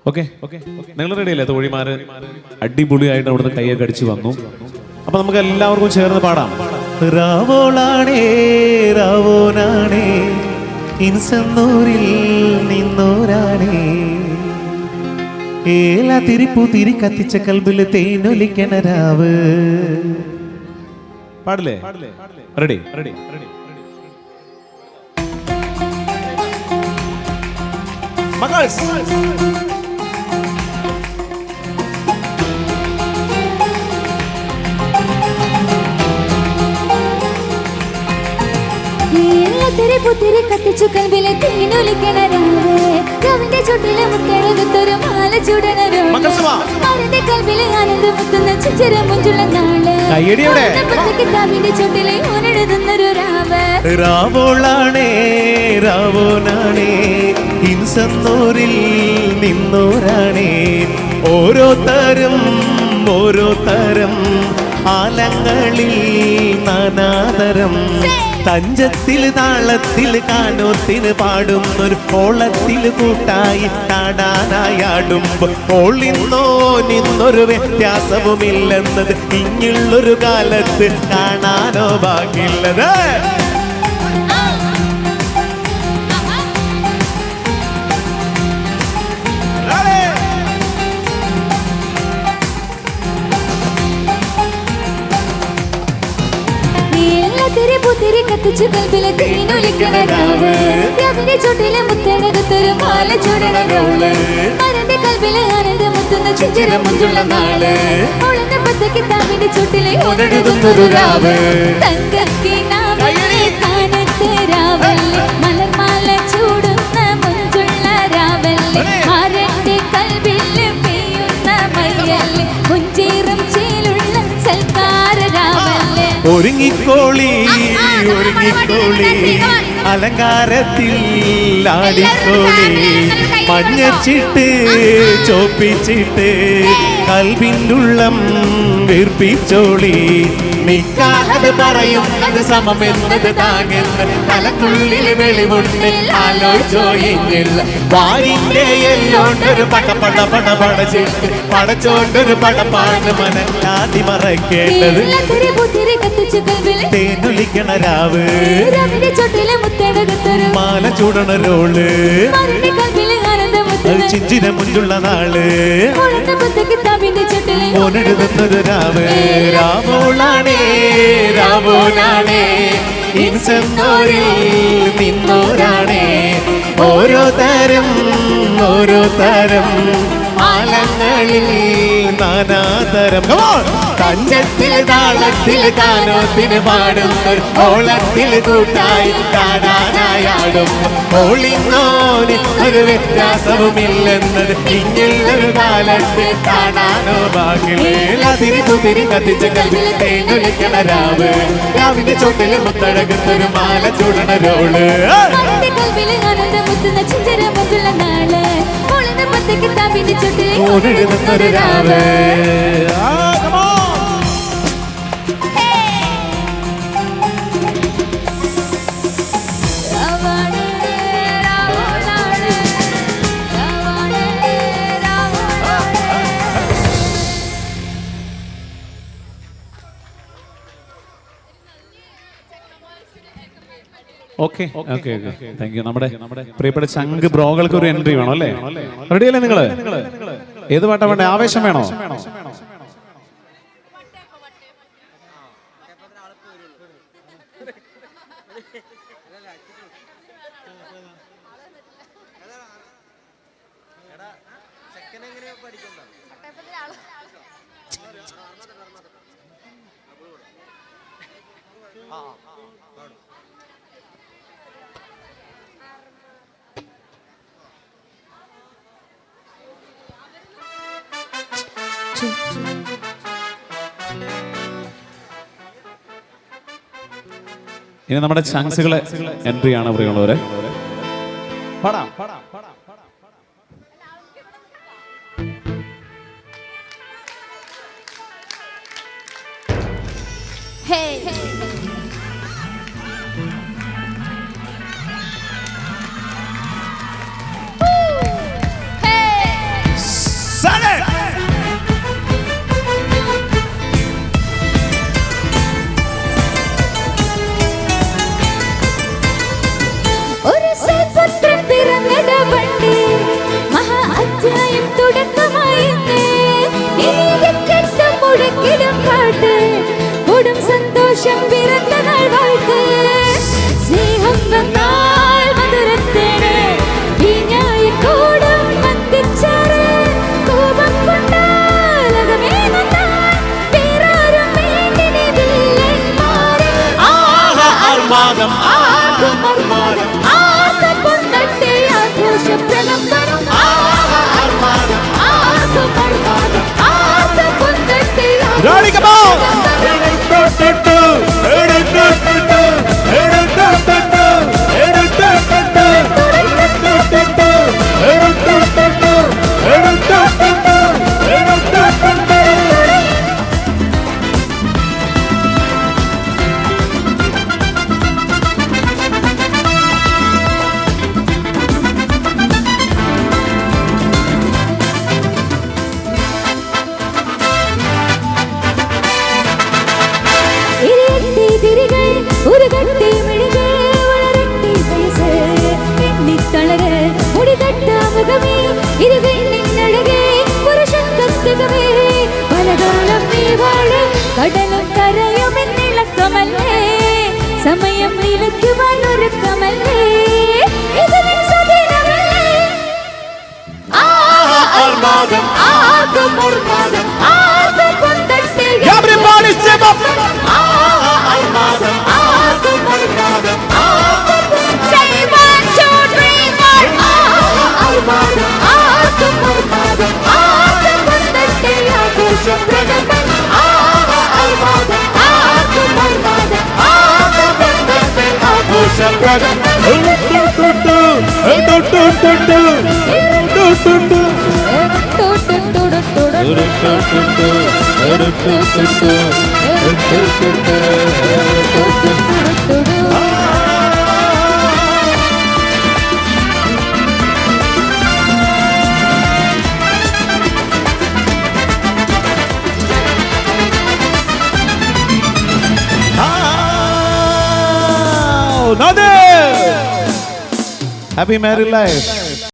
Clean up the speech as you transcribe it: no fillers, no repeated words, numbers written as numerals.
Okay നിങ്ങൾ റെഡിയല്ലേ? തോഴിമാര് അടിപൊളിയായിട്ട് അവിടുന്ന് കൈയൊക്കെ അടിച്ചു വന്നു. അപ്പൊ നമുക്ക് എല്ലാവർക്കും ചേർന്ന് പാടാം. രാവോളാണേ രാവോനാണേ ഇൻസന്നൂരിൽ നിന്നോരാണേ ഏല തിരിപ്പൂ തിരി കത്തിച്ച കൽബില് തേനൊലിക്കണ രാവ്. പാടില്ലേ? Ready ready മകൾസ്. പുത്തിരി കത്തിച്ചു കൽവിലെ തേനൊലിക്കണ രാവ്. രാവിന്റെ ചുട്ടിലെ മുത്തെഴുകത്തൊരു മാല ചൂടണ കൽവിലെ ആനന്ദം മുത്തുന്ന ചിച്ചിര മുഞ്ചുള്ള നാള്. കിതാബിന്റെ ചുട്ടിലെ ഓനെഴുതുന്നൊരു രാവ്. രാവോളാണേ രാവോനാണേ ഇൻസന്നൂരിൽ നിന്നോരാണേ ഓരോ തരം ആലങ്ങളിൽ നാനാതരം തഞ്ചത്തിൽ താളത്തിൽ കാനോത്തിന് പാടുന്നൊരു ഓളത്തിൽ കൂട്ടായി കാടാനായാടുമ്പോ ഓളിന്നോ നിന്നൊരു വ്യത്യാസവുമില്ലെന്നത് ഇങ്ങുള്ളൊരു കാലത്ത് കാണാനോ ബാക്കിയുള്ളത്. പുത്തിരി കത്തിച്ചു കൽവിലെ തേനൊലിക്കണ രാവ്. രാവിന്റെ ചുട്ടിലെ മുത്തെഴുകത്തൊരു മാല ചൂടണ രാവ്. മരന്റെ കൽവിലെ ആനന്ദം മുത്തുന്ന ചിച്ചിര മുഞ്ചുള്ള നാള്. ഓളെന്ന പത്ത് കിതാബിന്റെ ചുട്ടിലെ ഓനെഴുതുന്നൊരു രാവ്. തങ്കക്കിനാവിലെ കാനത്ത് രാവല്ലേ മലർമാല ചൂടുന്ന മുഞ്ചുള്ള രാവല്ലേ. ആരന്റെ കൽവില് പെയ്യുന്ന മയ്യല്ലേ മുഞ്ചേറും ചേലുള്ള സൽക്കാര രാവല്ലേ. ഒരുങ്ങിക്കോളി ഒരുങ്ങിക്കോളി അലങ്കാരത്തിൽ ആടിക്കോളി മഞ്ഞച്ചിട്ട് ചോപ്പിച്ചിട്ട് കൽവിനുള്ളം വീർപ്പിച്ചോളി. നിക്കാഹത് പറയുന്നത് സമമെന്നത് താങ്ങെന്ന് തലക്കുള്ളിൽ വെളിവുണ്ട് ആലോചിച്ചോയില്ല. വാരിന്റെ എല്ലോണ്ടൊരു പടച്ചിട്ട് പടച്ചോണ്ടൊരു പടപ്പാണ് മനല്ലാതി മറക്കേണ്ടത്. തേനൊലിക്കണ രാവ് മാല ചൂടണ രോള് ചിഞ്ചിര മുഞ്ചുള്ള നാള് ഓനെഴുതുന്നൊരു രാവ്. രാവോളാണേ രാവോനാണേ ഇൻസന്നൂരിൽ നിന്നോരാണേ ഓരോ തരം ആലങ്ങളിൽ നാനാതരം തഞ്ചത്തിൽ താളത്തിൽ കാനോത്തിന് പാടുന്ന ഓളത്തിൽ കൂട്ടായി കാണാനായാടും ഓളിന്നോന് ഒരു വ്യത്യാസവുമില്ലെന്നത് ഇങ്ങുള്ളൊരു കാലത്ത് കാണാനോ ബാക്കിയുള്ള. തിരി കത്തിച്ച കൽവിൽ തേനൊലിക്കണ രാവ്. രാവിന്റെ ചോട്ടിൽ മുത്തഴകുന്നൊരു മാല ചൂടണ രോള്. ഓനെഴുതുന്നൊരു രാവ്. Okay thank you. നമ്മുടെ പ്രിയപ്പെട്ട ചങ്ക് ബ്രോകൾക്ക് ഒരു എൻട്രി വേണം അല്ലേ? റെഡിയല്ലേ നിങ്ങള്? ഏത് പാട്ടാ വേണ്ടേ? ആവേശം വേണോ? ഇനി നമ്മുടെ ചാൻസുകളെ എൻട്രി ആണ് പ്രിയമുള്ളവരെ. പാടാം. ആർമാദം ആർക്കും ആർമാദം ആർക്കും കൊണ്ടട്ടെ ആഘോഷ പ്രകമ്പനം ആർമാദം ആർക്കും ആർമാദം ആർക്കും കൊണ്ടട്ടെ Ready, come on! ഒരു കട്ടി മിഴികൾ വളരട്ടെ വയസ്സ് എണ്ണിത്തളര മുടിതട്ട മുഖമേ ഇരുകണ്ണഴകേ പുരുഷൻ കത്തുകമേ പലകാലം നീ വാഴ കടലും കരയും എന്നിളക്കമല്ലേ സമയം നിലയ്ക്കുവാൻ ഒരുക്കമല്ലേ ഇത് നിൻ സ്വാധീനമല്ലേ ആർമാദം ആർക്കും ഉർമാദം ആർക്കും കൊണ്ടട്ടെ Everybody step up! ആർമാദം ആർക്കും ഉർമാദം ആർക്കും say 1 2 3 4 ആർമാദം ആർക്കും ഉർമാദം ആർക്കും കൊണ്ടട്ടെ ആഘോഷ പ്രകമ്പനം ആർമാദം ആർക്കും ഉർമാദം ആർക്കും കൊണ്ടട്ടെ ആഘോഷ Happy married life.